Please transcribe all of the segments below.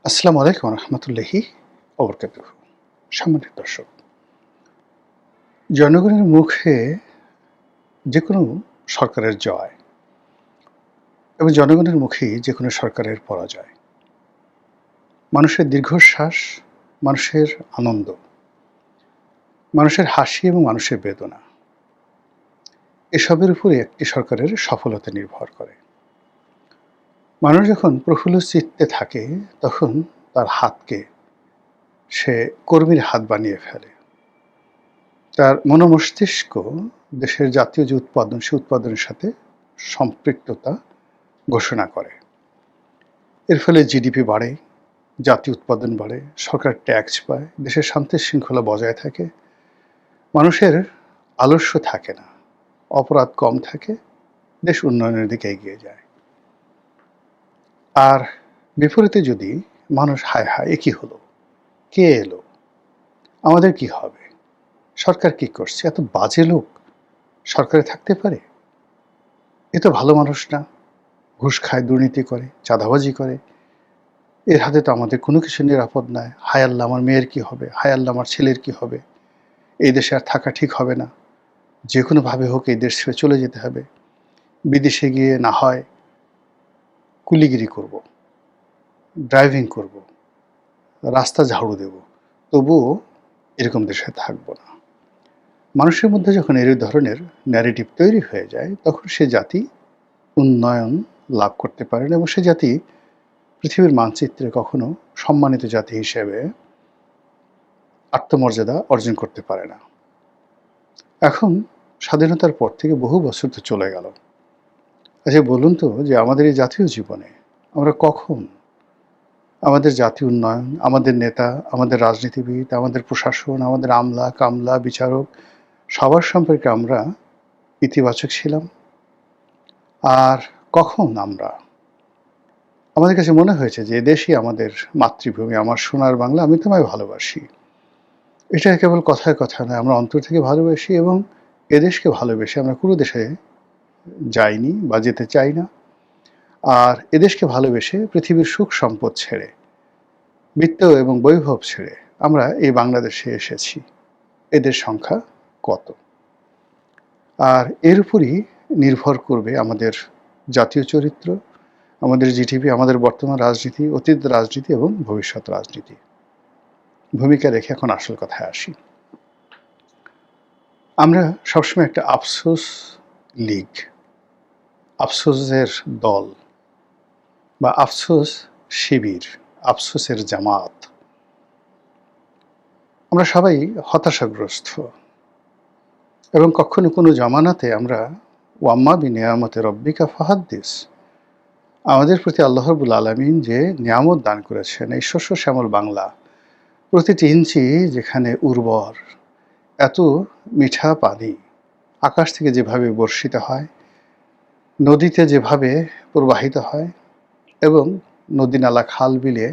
আসসালামু আলাইকুম রহমতুল্লাহি ওবরকাতুহু। সম্মানিত দর্শক, জনগণের মুখে যে কোনো সরকারের জয় এবং জনগণের মুখেই যে কোনো সরকারের পরাজয়, মানুষের দীর্ঘশ্বাস, মানুষের আনন্দ, মানুষের হাসি এবং মানুষের বেদনা, এসবের উপরে একটি সরকারের সফলতা নির্ভর করে। মানুষ যখন প্রফুল্ল চিত্তে থাকে তখন তার হাতকে সে কর্মীর হাত বানিয়ে ফেলে। তার মনোমস্তিষ্ক দেশের জাতীয় যে উৎপাদন, সে উৎপাদনের সাথে সম্পৃক্ততা ঘোষণা করে। এর ফলে জিডিপি বাড়ে, জাতীয় উৎপাদন বাড়ে, সরকার ট্যাক্স পায়, দেশের শান্তি শৃঙ্খলা বজায় থাকে, মানুষের আলস্য থাকে না, অপরাধ কম থাকে, দেশ উন্নয়নের দিকে এগিয়ে যায়। আর বিপরীতে যদি মানুষ হায় হায় এ কি হলো, কে এলো, আমাদের কি হবে, সরকার কি করছে, এত বাজে লোক সরকারে থাকতে পারে, এ তো ভালো মানুষ না, ঘুষ খায়, দুর্নীতি করে, চাঁদাবাজি করে, এর হাতে তো আমাদের কোনো কিছু নিরাপদ নয়, হায় আল্লাহ আমার মেয়ের কি হবে, হায় আল্লাহ আমার ছেলের কি হবে, এই দেশে আর থাকা ঠিক হবে না, যে কোনোভাবে হোক এই দেশ ছেড়ে চলে যেতে হবে, বিদেশে গিয়ে না হয় কুলিগিরি করব, ড্রাইভিং করব, রাস্তা ঝাড়ু দেব, তবুও এরকম দেশে থাকবো না। মানুষের মধ্যে যখন এই ধরনের ন্যারেটিভ তৈরি হয়ে যায়, তখন সে জাতি উন্নয়ন লাভ করতে পারে না এবং সে জাতি পৃথিবীর মানচিত্রে কখনো সম্মানিত জাতি হিসেবে আত্মমর্যাদা অর্জন করতে পারে না। এখন স্বাধীনতার পর থেকে বহু বছর তো চলে গেল। আচ্ছা বলুন তো, যে আমাদের এই জাতীয় জীবনে আমরা কখন আমাদের জাতীয় উন্নয়ন, আমাদের নেতা, আমাদের রাজনীতিবিদ, আমাদের প্রশাসন, আমাদের আমলা কামলা বিচারক সবার সম্পর্কে আমরা ইতিবাচক ছিলাম? আর কখন আমাদের কাছে মনে হয়েছে যে এদেশই আমাদের মাতৃভূমি, আমার সোনার বাংলা, আমি তোমায় ভালোবাসি? এটা কেবল কথায় কথা নয়, আমরা অন্তর থেকে ভালোবাসি এবং এদেশকে ভালোবেসে আমরা কোনো দেশে যাইনি বা যেতে চাই না। আর এদেশকে ভালোবেসে পৃথিবীর সুখ সম্পদ ছেড়ে, বৃত্ত এবং বৈভব ছেড়ে আমরা এই বাংলাদেশে এসেছি। এদের সংখ্যা কত? আর এর উপরই নির্ভর করবে আমাদের জাতীয় চরিত্র, আমাদের জিডিপি, আমাদের বর্তমান রাজনীতি, অতীত রাজনীতি এবং ভবিষ্যৎ রাজনীতি। ভূমিকা রেখে এখন আসল কথায় আসি। আমরা সবসময় একটা আফসোস লীগ, আফসোসের দল বা আফসোস শিবির, আফসোসের জামাত, আমরা সবাই হতাশাগ্রস্ত এবং কখনো কোনো জামানাতে আমরা ওয়াম্মা বিনিয়ামতে রব্বিকা ফাহাদ্দিস, আমাদের প্রতি আল্লাহ রাব্বুল আলামিন যে নিয়ামত দান করেছেন, এই শস্য শ্যামল বাংলা, প্রতিটি ইঞ্চি যেখানে উর্বর, এত মিঠা পানি আকাশ থেকে যেভাবে বর্ষিত হয়, নদীতে যেভাবে প্রবাহিত হয় এবং নদী নালা খাল বিলে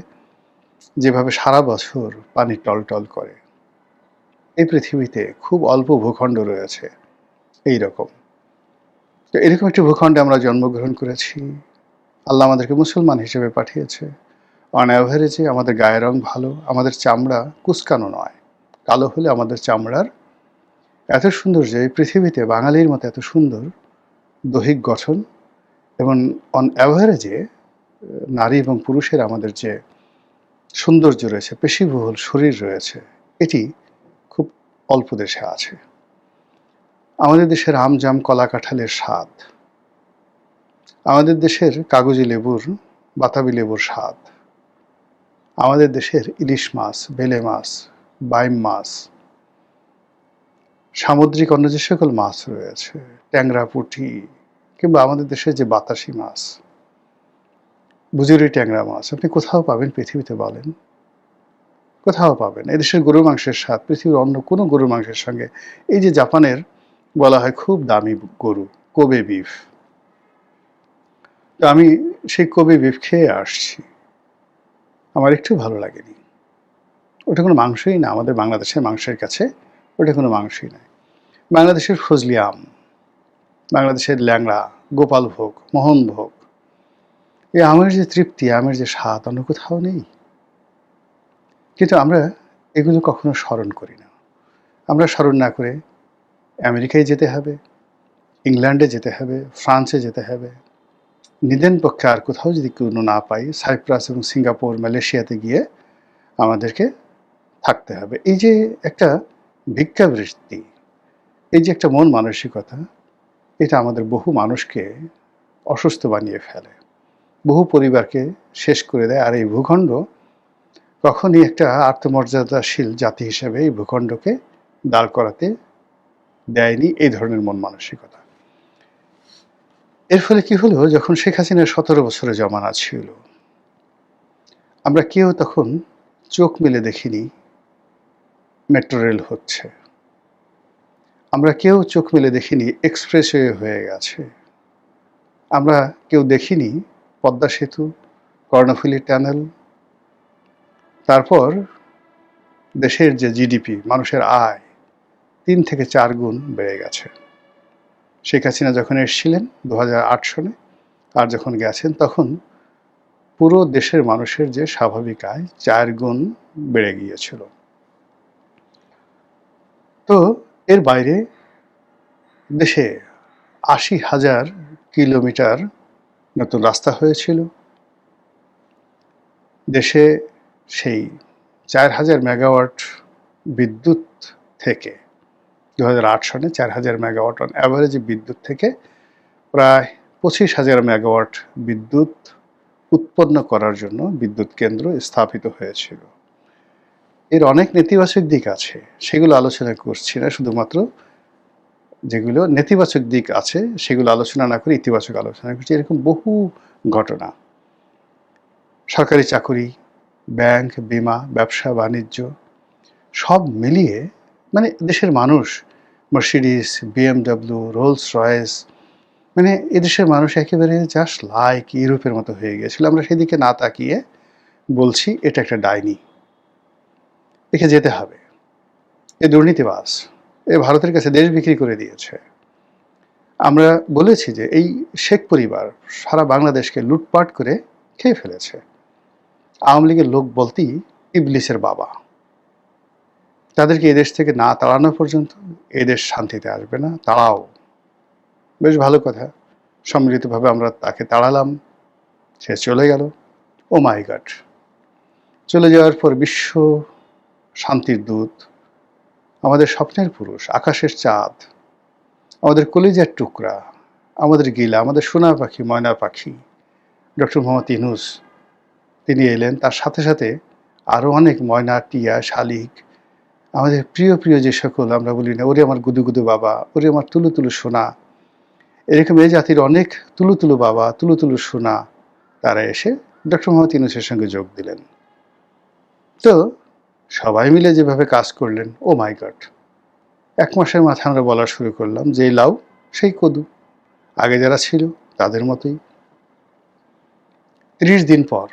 যেভাবে সারা বছর পানি টলটল করে, এই পৃথিবীতে খুব অল্প ভূখণ্ড রয়েছে এই রকম। তো এরকম একটি ভূখণ্ডে আমরা জন্মগ্রহণ করেছি। আল্লাহ আমাদেরকে মুসলমান হিসেবে পাঠিয়েছে। অন অ্যাভারেজে আমাদের গায়ের রং ভালো, আমাদের চামড়া কুচকানো নয়, কালো হলে আমাদের চামড়ার এত সুন্দর যে পৃথিবীতে বাঙালির মতো এত সুন্দর দৈহিক গঠন এবং অন অ্যাভারেজে নারী এবং পুরুষের আমাদের যে সৌন্দর্য রয়েছে, পেশিবহুল শরীর রয়েছে, এটি খুব অল্প দেশে আছে। আমাদের দেশের আম জাম কলা কাঁঠালের স্বাদ, আমাদের দেশের কাগজি লেবুর বাতাবি লেবুর স্বাদ, আমাদের দেশের ইলিশ মাছ, বেলে মাছ, বাইম মাছ, সামুদ্রিক অন্য যে সকল মাছ রয়েছে, ট্যাংরা পুঁটি, কিংবা আমাদের দেশের যে বাতাসি মাছ, বুজুরি ট্যাংরা মাছ, আপনি কোথাও পাবেন পৃথিবীতে বলেন? কোথাও পাবেন। এদেশের গরুর মাংসের স্বাদ পৃথিবীর অন্য কোনো গরুর মাংসের সঙ্গে, এই যে জাপানের বলা হয় খুব দামি গরু কোবে বিফ, তো আমি সেই কোবে বিফ খেয়ে আসছি, আমার একটু ভালো লাগেনি। ওটা কোনো মাংসই না, আমাদের বাংলাদেশের মাংসের কাছে ওটা কোনো মাংসই নয়। বাংলাদেশের ফজলি আম, বাংলাদেশের ল্যাংড়া, গোপালভোগ, মোহনভোগ, এই আমের যে তৃপ্তি, আমের যে স্বাদ অন্য কোথাও নেই। কিন্তু আমরা এগুলো কখনো স্মরণ করি না। আমরা স্মরণ না করে আমেরিকায় যেতে হবে, ইংল্যান্ডে যেতে হবে, ফ্রান্সে যেতে হবে। নিদেন পক্ষে আর কোথাও যদি কোনো না পাই, সাইপ্রাস এবং সিঙ্গাপুর, মালয়েশিয়াতে গিয়ে আমাদেরকে থাকতে হবে। এই যে একটা ভিক্ষাবৃত্তি, এই যে একটা মন মানসিকতা, এটা আমাদের বহু মানুষকে অসুস্থ বানিয়ে ফেলে, বহু পরিবারকে শেষ করে দেয়। আর এই ভূখণ্ড কখনই একটা আত্মমর্যাদাশীল জাতি হিসেবে এই ভূখণ্ডকে দাঁড় করাতে দেয়নি এই ধরনের মন মানসিকতা। এর ফলে কি হলো, যখন শেখ হাসিনার 17 বছরের জমানা ছিল, আমরা কেউ তখন চোখ মেলে দেখিনি মেট্রো রেল হচ্ছে, আমরা কেউ চোখ মেলে দেখিনি এক্সপ্রেসওয়ে হয়ে গেছে, আমরা কেউ দেখিনি পদ্মা সেতু, কর্ণফুলী টানেল, তারপর দেশের যে জিডিপি, মানুষের আয় 3 থেকে 4 গুণ বেড়ে গেছে। শেখ হাসিনা যখন এসেছিলেন 2008 সনে, আর যখন গেছেন তখন পুরো দেশের মানুষের যে স্বাভাবিক আয় 4 গুণ বেড়ে গিয়েছিল। তো এর বাইরে দেশে 80,000 কিলোমিটার নতুন রাস্তা হয়েছিল। দেশে সেই 4,000 মেগাওয়াট বিদ্যুৎ থেকে 2008 সনে 4,000 মেগাওয়াট অন অ্যাভারেজ বিদ্যুৎ থেকে প্রায় 25,000 মেগাওয়াট বিদ্যুৎ উৎপন্ন করার জন্য বিদ্যুৎ কেন্দ্র স্থাপিত হয়েছিল। এর অনেক নেতিবাচক দিক আছে, সেগুলো আলোচনা করছি না, শুধুমাত্র যেগুলো নেতিবাচক দিক আছে সেগুলো আলোচনা না করে ইতিবাচক আলোচনা করছি। এরকম বহু ঘটনা, সরকারি চাকুরি, ব্যাংক, বিমা, ব্যবসা বাণিজ্য সব মিলিয়ে মানে দেশের মানুষ মার্সিডিস, বিএমডব্লিউ, রোলস রয়েস, মানে এদেশের মানুষ একেবারে জাস্ট লাইক ইউরোপের মতো হয়ে গিয়েছিল। আমরা সেদিকে না তাকিয়ে বলছি এটা একটা ডাইনি, একে যেতে হবে, এ দুর্নীতিবাজ, এ ভারতের কাছে দেশ বিক্রি করে দিয়েছে। আমরা বলেছি যে এই শেখ পরিবার সারা বাংলাদেশকে লুটপাট করে খেয়ে ফেলেছে। আওয়ামী লীগের লোক বলতেই ইবলিসের বাবা, তাদেরকে এদেশ থেকে না তাড়ানো পর্যন্ত এদেশ শান্তিতে আসবে না। তাড়াও, বেশ ভালো কথা, সম্মিলিতভাবে আমরা তাকে তাড়ালাম, সে চলে গেল। ও মাই গড, চলে যাওয়ার পর বিশ্ব শান্তির দূত, আমাদের স্বপ্নের পুরুষ, আকাশের চাঁদ, আমাদের কলিজার টুকরা, আমাদের গিলা, আমাদের সোনা পাখি, ময়না পাখি ডক্টর মোহাম্মদ ইউনূস, তিনি এলেন। তার সাথে সাথে আরও অনেক ময়না, টিয়া, শালিক, আমাদের প্রিয় প্রিয় যে সকল, আমরা বলি না ওরে আমার গুদু গুদু বাবা, ওরে আমার তুলু তুলু সোনা, এরকম এই জাতির অনেক তুলু তুলু বাবা, তুলু তুলু সোনা, তারা এসে ডক্টর মোহাম্মদ ইউনূসের সঙ্গে যোগ দিলেন। তো সবাই মিলে যেভাবে কাজ করলেন, ও মাই গড, 1 মাসের মাথায় আমরা বলা শুরু করলাম যে লাউ সেই কদু, আগে যারা ছিল তাদের মতোই। 30 দিন পর,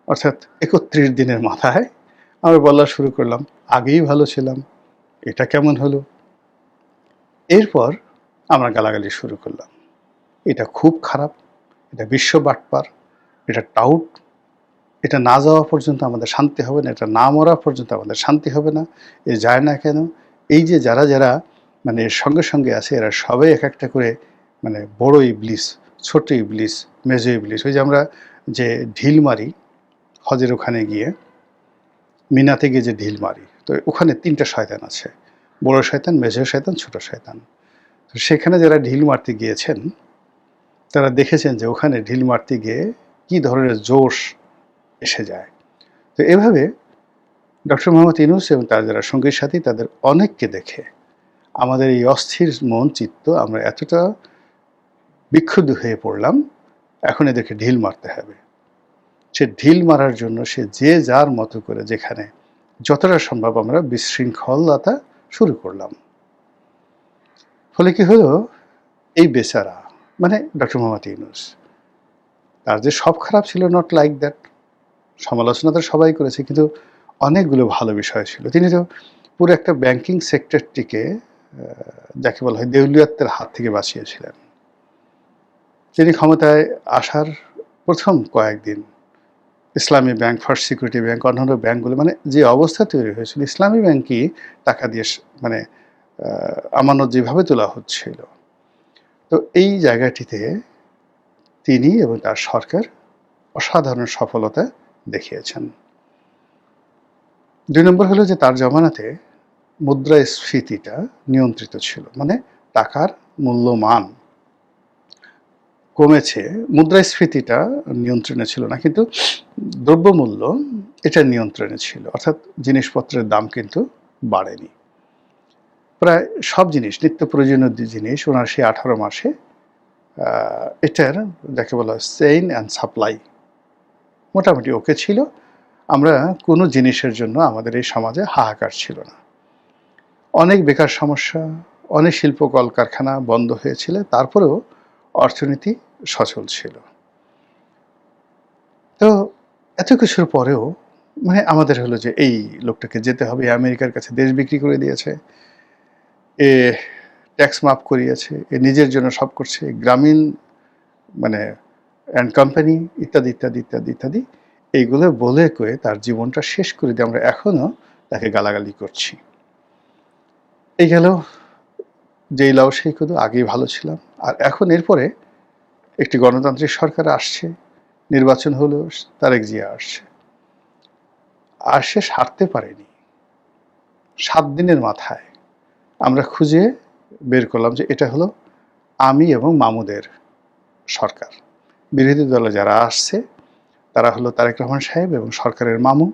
অর্থাৎ 31 দিনের মাথায় আমরা বলা শুরু করলাম আগেই ভালো ছিলাম, এটা কেমন হলো। এরপর আমরা গালাগালি শুরু করলাম, এটা খুব খারাপ, এটা বিশ্ব বাটপার, এটা টাউট, এটা না যাওয়া পর্যন্ত আমাদের শান্তি হবে না, এটা না মরা পর্যন্ত আমাদের শান্তি হবে না, এ যায় না কেন। এই যে যারা যারা মানে এর সঙ্গে সঙ্গে আছে, এরা সবাই এক একটা করে মানে বড় ইবলিস, ছোট ইবলিস, মেজো ইবলিস। ওই যে আমরা যে ঢিল মারি হজের ওখানে গিয়ে, মিনাতে গিয়ে যে ঢিল মারি, তো ওখানে 3টা শয়তান আছে, বড় শয়তান, মেজো শয়তান, ছোট শয়তান। তো সেখানে যারা ঢিল মারতে গিয়েছেন তারা দেখেছেন যে ওখানে ঢিল মারতে গিয়ে কী ধরনের জোশ এসে যায়। তো এভাবে ডক্টর মোহাম্মদ ইউনূস এবং তার যারা সঙ্গী সাথী, তাদের অনেককে দেখে আমাদের এই অস্থির মন চিত্ত, আমরা এতটা বিক্ষুব্ধ হয়ে পড়লাম, এখন এদেরকে ঢিল মারতে হবে। সে ঢিল মারার জন্য সে যে যার মতো করে যেখানে যতটা সম্ভব আমরা বিশৃঙ্খলতা শুরু করলাম। ফলে কি হলো, এই বেচারা মানে ডক্টর মোহাম্মদ ইউনূস, তার যে সব খারাপ ছিল, নট লাইক দ্যাট, সমালোচনা তো সবাই করেছে, কিন্তু অনেকগুলো ভালো বিষয় ছিল। তিনি তো পুরো একটা ব্যাংকিং সেক্টরটিকে যাকে বলা হয় দেউলিয়াত্বের হাত থেকে বাঁচিয়েছিলেন। তিনি ক্ষমতায় আসার প্রথম কয়েকদিন ইসলামী ব্যাংক, ফার্স্ট সিকিউরিটি ব্যাংক, অন্যান্য ব্যাংকগুলো মানে যে অবস্থা তৈরি হয়েছিল, ইসলামী ব্যাংকই টাকা দিয়ে মানে আমানত যেভাবে তোলা হচ্ছিল। তো এই জায়গাটিতে তিনি এবং তার সরকার অসাধারণ সফলতা দেখিয়েছেন। ২ নম্বর হলো যে তার জমানাতে মুদ্রাস্ফীতিটা নিয়ন্ত্রিত ছিল, মানে টাকার মূল্যমান কমেছে, মুদ্রাস্ফীতিটা নিয়ন্ত্রণে ছিল না, কিন্তু দ্রব্যমূল্য এটা নিয়ন্ত্রণে ছিল, অর্থাৎ জিনিসপত্রের দাম কিন্তু বাড়েনি। প্রায় সব জিনিস, নিত্য প্রয়োজনীয় জিনিস ওনার সেই 18 মাসে এটার যাকে বলা হয় চেইন অ্যান্ড সাপ্লাই মোটামুটি ওকে ছিল। আমরা কোনো জিনিসের জন্য আমাদের এই সমাজে হাহাকার ছিল না। অনেক বেকার সমস্যা, অনেক শিল্প কলকারখানা বন্ধ হয়েছিল, তারপরেও অর্থনীতি সচল ছিল। তো এত কিছুর পরেও মানে আমাদের হলো যে এই লোকটাকে যেতে হবে, আমেরিকার কাছে দেশ বিক্রি করে দিয়েছে, এ ট্যাক্স মাফ করিয়েছে, এ নিজের জন্য সব করছে, গ্রামীণ মানে অ্যান্ড কোম্পানি ইত্যাদি ইত্যাদি ইত্যাদি ইত্যাদি, এইগুলো বলে কয়ে তার জীবনটা শেষ করে দিয়ে আমরা এখনও তাকে গালাগালি করছি। এই গেল যেই লাউ সেই কদু, আগেই ভালো ছিলাম। আর এখন এরপরে একটি গণতান্ত্রিক সরকার আসছে, নির্বাচন হলো, তারেক জিয়া আসছে, আর সে সারতে পারেনি। 7 দিনের মাথায় আমরা খুঁজে বের করলাম যে এটা হলো আমি এবং মামুদের সরকার। বিরোধী দলে যারা আসছে তারা হলো তারেক রহমান সাহেব এবং সরকারের মামু,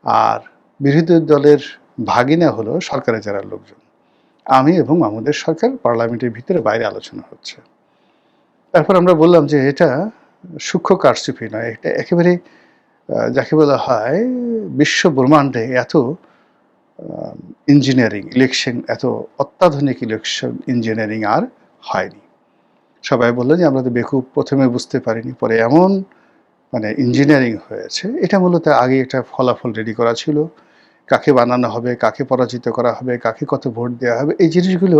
আর বিরোধী দলের ভাগিনা হলো সরকারের যারা লোকজন। আমি এবং মামুদের সরকার, পার্লামেন্টের ভিতরে বাইরে আলোচনা হচ্ছে। তারপর আমরা বললাম যে এটা সূক্ষ্ম কারচুপি নয়, এটা একেবারে যাকে বলা হয় বিশ্ব ব্রহ্মাণ্ডে এত ইঞ্জিনিয়ারিং ইলেকশন, এত অত্যাধুনিক ইলেকশন ইঞ্জিনিয়ারিং আর হয়নি। সবাই বললো যে আমরা তো বেকুব, প্রথমে বুঝতে পারিনি, পরে এমন মানে ইঞ্জিনিয়ারিং হয়েছে। এটা মূলত আগে একটা ফলাফল রেডি করা ছিল, কাকে বানানো হবে, কাকে পরাজিত করা হবে, কাকে কত ভোট দেওয়া হবে, এই জিনিসগুলো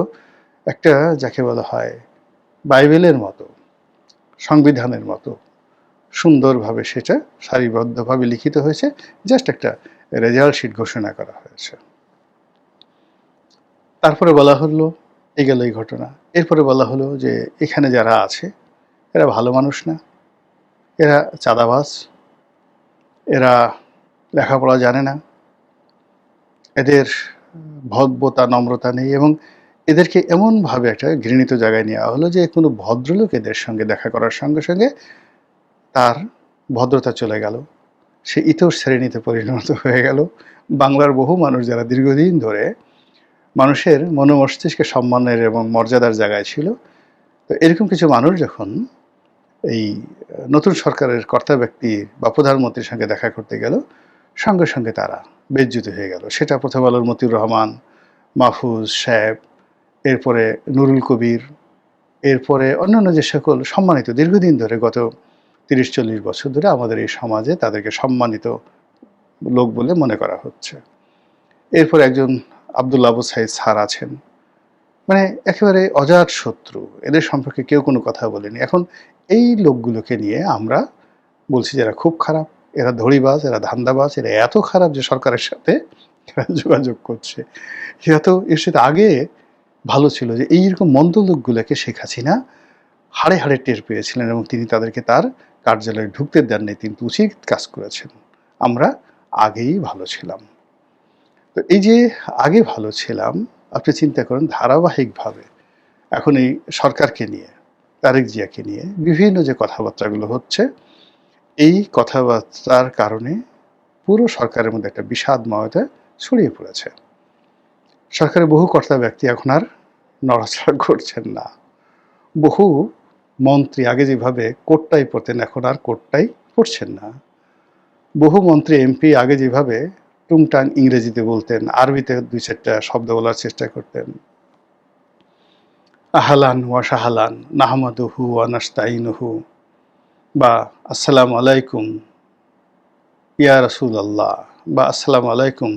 একটা যাকে বলা হয় বাইবেলের মতো, সংবিধানের মতো সুন্দরভাবে সেটা সারিবদ্ধভাবে লিখিত হয়েছে, জাস্ট একটা রেজাল্ট শিট ঘোষণা করা হয়েছে। তারপরে বলা হলো, এই গেল এই ঘটনা। এরপরে বলা হলো যে এখানে যারা আছে এরা ভালো মানুষ না, এরা চাঁদাবাজ, এরা লেখাপড়া জানে না, এদের ভব্যতা নম্রতা নেই, এবং এদেরকে এমনভাবে একটা ঘৃণিত জায়গায় নেওয়া হলো যে কোনো ভদ্রলোক এদের সঙ্গে দেখা করার সঙ্গে সঙ্গে তার ভদ্রতা চলে গেল, সে ইতর শ্রেণীতে পরিণত হয়ে গেল। বাংলার বহু মানুষ যারা দীর্ঘদিন ধরে মানুষের মনোমস্তিষ্কে সম্মানের এবং মর্যাদার জায়গায় ছিল, তো এরকম কিছু মানুষ যখন এই নতুন সরকারের কর্তা ব্যক্তি বা প্রধানমন্ত্রীর সঙ্গে দেখা করতে গেল, সঙ্গে সঙ্গে তারা বেজ্জুতি হয়ে গেল। সেটা প্রথম আলোর মতিউর রহমান, মাহফুজ সাহেব, এরপরে নুরুল কবির, এরপরে অন্যান্য যে সকল সম্মানিত দীর্ঘদিন ধরে গত 30-40 বছর ধরে আমাদের এই সমাজে তাদেরকে সম্মানিত লোক বলে মনে করা হচ্ছে। এরপর একজন আব্দুল আবু সাইদ স্যার আছেন, মানে একেবারে অজাত শত্রু, এদের সম্পর্কে কেউ কোনো কথা বলেনি। এখন এই লোকগুলোকে নিয়ে আমরা বলছি যে এরা খুব খারাপ, এরা ধড়িবাজ, এরা ধান্দাবাজ, এরা এত খারাপ যে সরকারের সাথে এরা যোগাযোগ করছে। এরা তো এর সাথে আগে ভালো ছিল, যে এইরকম মন্দ লোকগুলোকে শেখ হাসিনা হাড়ে হাড়ে টের পেয়েছিলেন এবং তিনি তাদেরকে তার কার্যালয়ে ঢুকতে দেননি, তিনি উচিত কাজ করেছেন। আমরা আগেই ভালো ছিলাম। তো এই যে আগে ভালো ছিলাম, আপনি চিন্তা করেন ধারাবাহিকভাবে এখন এই সরকারকে নিয়ে, তারেক জিয়াকে নিয়ে বিভিন্ন যে কথাবার্তাগুলো হচ্ছে, এই কথাবার্তার কারণে পুরো সরকারের মধ্যে একটা বিষাদময়তা ছড়িয়ে পড়েছে। সরকারের বহু কর্তা ব্যক্তি এখন আর নড়াচড়া করছেন না। বহু মন্ত্রী আগে যেভাবে কোটটাই পরতেন এখন আর কোটটাই পরছেন না। বহু মন্ত্রী এমপি আগে যেভাবে টুংটাং ইংরেজিতে বলতেন, আরবিতে 2-4টা শব্দ বলার চেষ্টা করতেন, আহালান ওয়া সাহালান নাহমাদুহু ওয়া নাস্তাইনুহু, বা আসসালামু আলাইকুম ইয়া রাসূলুল্লাহ, বা আসসালামু আলাইকুম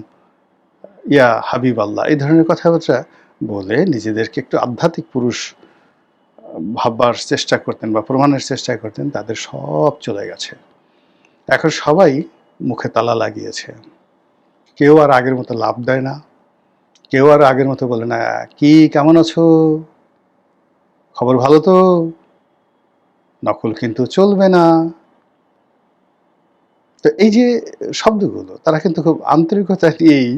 ইয়া হাবিব আল্লাহ, এই ধরনের কথাবার্তা বলে নিজেদেরকে একটু আধ্যাত্মিক পুরুষ ভাববার চেষ্টা করতেন বা প্রমাণের চেষ্টা করতেন, তাদের সব চলে গেছে। এখন সবাই মুখে তালা লাগিয়েছে, কেউ আর আগের মতো লাভ দেয় না, কেউ আর আগের মতো বলে না কি কেমন আছো, খবর ভালো তো, নকল কিন্তু চলবে না। তো এই যে শব্দগুলো, তারা কিন্তু খুব আন্তরিকতা নিয়েই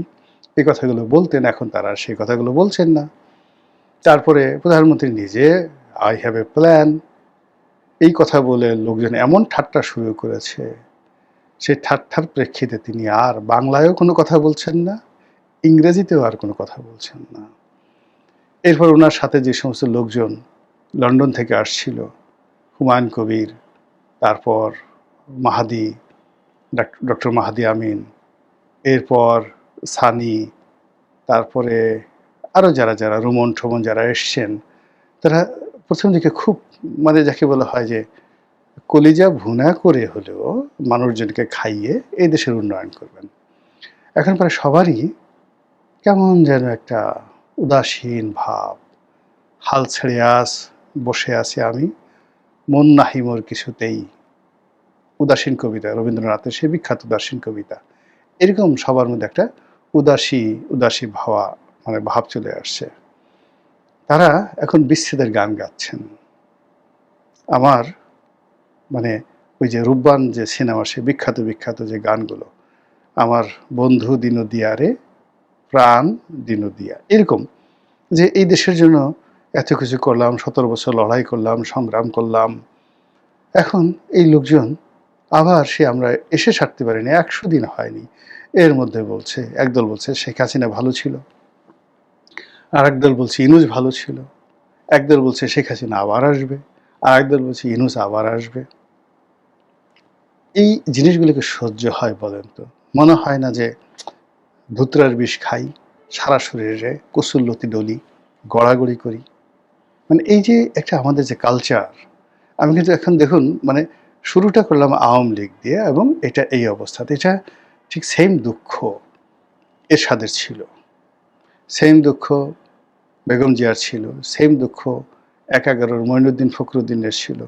এই কথাগুলো বলতেন, এখন তারা সেই কথাগুলো বলছেন না। তারপরে প্রধানমন্ত্রী নিজে আই হ্যাভ এ প্ল্যান, এই কথা বলে লোকজন এমন ঠাট্টা শুরু করেছে, সেই ঠাট্টার প্রেক্ষিতে তিনি আর বাংলায়ও কোনো কথা বলছেন না, ইংরেজিতেও আর কোনো কথা বলছেন না। এরপর ওনার সাথে যে সমস্ত লোকজন লন্ডন থেকে আসছিল, হুমায়ুন কবির, তারপর মাহাদি, ডক্টর মাহাদি আমিন, এরপর সানি, তারপরে আরও যারা যারা রোমন ঠোমন যারা এসছেন, তারা প্রথম দিকে খুব মানে যাকে বলা হয় যে কলিজা ভুনা করে হলেও মানুষজনকে খাইয়ে এই দেশের উন্নয়ন করবেন। এখন প্রায় সবারই কেমন যেন একটা উদাসীন ভাব, হাল ছেড়ে বসে আছি আমি, মন নাহি মোর কিছুতেই, উদাসীন কবিতা, রবীন্দ্রনাথের সেই বিখ্যাত উদাসীন কবিতা। এরকম সবার মধ্যে একটা উদাসী উদাসী ভাব চলে আসছে। তারা এখন বিচ্ছেদের গান গাচ্ছেন। আমার মানে ওই যে রূপবান যে সিনেমা, সে বিখ্যাত বিখ্যাত যে গানগুলো, আমার বন্ধু দিনদিয়া রে প্রাণ দিনদিয়া, এরকম যে এই দেশের জন্য এত কিছু করলাম, 17 বছর লড়াই করলাম, সংগ্রাম করলাম, এখন এই লোকজন আবার সে আমরা এসে ছাড়তে পারিনি, 100 দিন হয়নি, এর মধ্যে বলছে, একদল বলছে শেখ হাসিনা ভালো ছিল, আর একদল বলছে ইনুস ভালো ছিল, একদল বলছে শেখ হাসিনা আবার আসবে, আর একদল বলছে ইনুস আবার আসবে। এই জিনিসগুলোকে সহ্য হয় বলেন তো? মনে হয় না যে ধুতরার বিষ খাই, সারা শরীরে কসুল্লতি ডলি, গড়াগড়ি করি। মানে এই যে একটা আমাদের যে কালচার, আমি কিন্তু এখন দেখুন মানে শুরুটা করলাম আওয়ামী লীগ দিয়ে, এবং এটা এই অবস্থাতে, এটা ঠিক সেম দুঃখ এরশাদের ছিল, সেম দুঃখ বেগম জিয়ার ছিল, সেম দুঃখ ১/১১ মঈনুদ্দিন ফখরুদ্দিনের ছিল,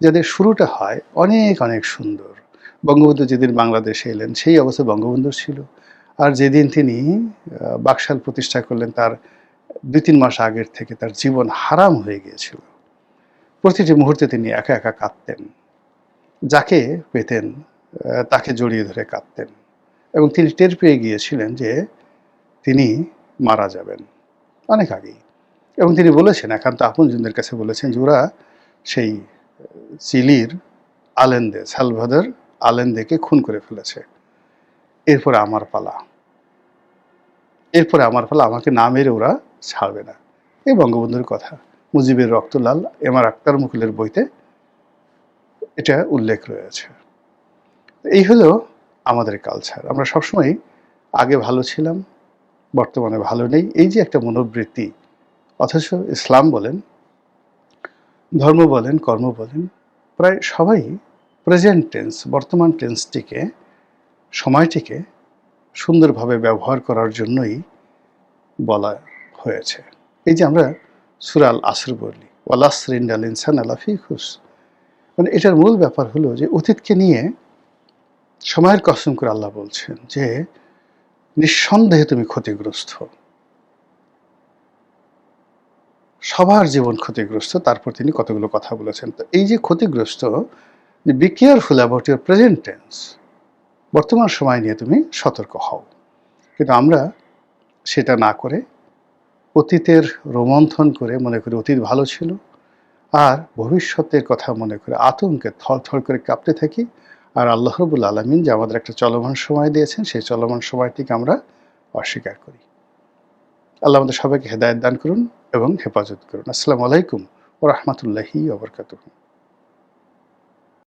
যাদের শুরুটা হয় অনেক অনেক সুন্দর। বঙ্গবন্ধু যেদিন বাংলাদেশে এলেন সেই অবস্থা বঙ্গবন্ধুর ছিল, আর যেদিন তিনি বাকশাল প্রতিষ্ঠা করলেন তার ২-৩ মাস আগের থেকে তার জীবন হারাম হয়ে গিয়েছিল। প্রতিটি মুহূর্তে তিনি একা একা কাঁদতেন, যাকে পেতেন তাকে জড়িয়ে ধরে কাঁদতেন, এবং তিনি টের পেয়ে গিয়েছিলেন যে তিনি মারা যাবেন অনেক আগেই। এবং তিনি বলেছেন, একান্ত আপনজনদের কাছে বলেছেন যে ওরা সেই চিলির আলেন্দে, সালভাদর আলেন্দেকে খুন করে ফেলেছে, এরপরে আমার পালা, এরপরে আমার পালা, আমাকে না মেরে ওরা ছাড়বে না। এই বঙ্গবন্ধুর কথা, মুজিবের রক্তলাল এমআর আক্তার মুকুলের বইতে এটা উল্লেখ রয়েছে। এই হলো আমাদের কালচার। আমরা সবসময় আগে ভালো ছিলাম, বর্তমানে ভালো নেই, এই যে একটা মনোবৃত্তি। অথচ ইসলাম বলেন, ধর্ম বলেন, কর্ম বলেন, প্রায় সবাই প্রেজেন্ট টেন্স, বর্তমান টেন্সটিকে, সময়টিকে সুন্দরভাবে ব্যবহার করার জন্যই বলা হয়েছে। এই যে আমরা সূরা আল আসর বলি, ওয়াল আসরি ইন্নাল ইনসানা লাফি খুসর, মানে এটার মূল ব্যাপার হলো যে অতীতকে নিয়ে সময়ের কসম করে আল্লাহ বলছেন যে নিঃসন্দেহে তুমি ক্ষতিগ্রস্ত, সবার জীবন ক্ষতিগ্রস্ত। তারপর তিনি কতগুলো কথা বলেছেন। তো এই যে ক্ষতিগ্রস্ত, যে be careful about your present tense, বর্তমান সময় নিয়ে তুমি সতর্ক হও। কিন্তু আমরা সেটা না করে অতীতের রোমন্থন করে মনে করি অতীত ভালো ছিল, আর ভবিষ্যতের কথা মনে করে আতঙ্কে থরথর করে কাঁপতে থাকি। আর আল্লাহ রাব্বুল আলামিন যে আমাদের একটা চলমান সময় দিয়েছেন, সেই চলমান সময়টিকে আমরা অস্বীকার করি। আল্লাহ আমাদের সবাইকে হেদায়েত দান করুন এবং হেফাজত করুন। আসসালামু আলাইকুম ওয়া রাহমাতুল্লাহি ওয়া বারাকাতুহু।